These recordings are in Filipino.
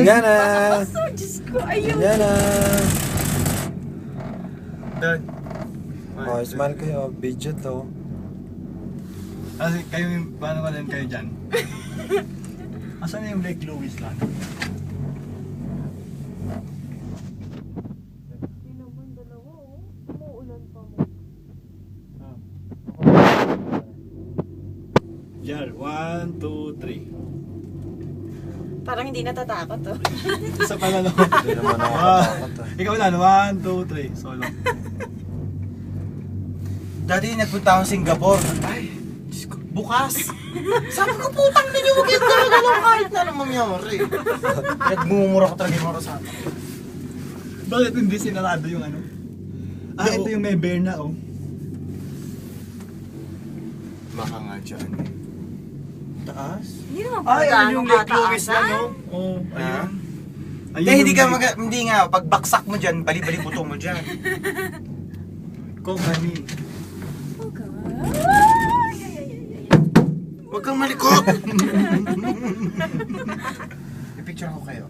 Yan na. Diyos ko, ayun. Yan na. Dad. Oh, smile kayo. Video to. Kasi kayo, paano ka din kayo dyan? Asan na yung Lake Louise lang? Jar, 1, 2, 3. Parang hindi natatakot to. Isa pa na lang. Hindi naman nakakatakot. Ikaw na, 1, 2, 3. Solo. Dati nagpunta akong Singapore. Ay, Diyos ko, bukas. Sabi ko, putang na niyo, huwag yung galaw kahit na naman mangyari. Nagmumura ko talaga yung mga kasama. Bakit hindi sinarado yung ano? Ah, ito yung may bear na, oh. Baka nga dyan. Taas? Hindi naman Ay, gaano ayun yung Lake Louise kataasan. na, no? Oh, ayun. Hindi, hindi nga, pag baksak mo dyan, bali-bali buto mo dyan. Kung hani. Oh, God. Huwag kang malikot! I-picture ko kayo.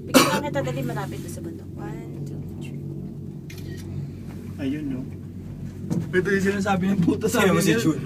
Bigyan kita dali malapit doon sa bundok. 1, 2, 3. Ayun, no? Ito yung sinasabi ng puto sa Sino mo amin si yun. Jun?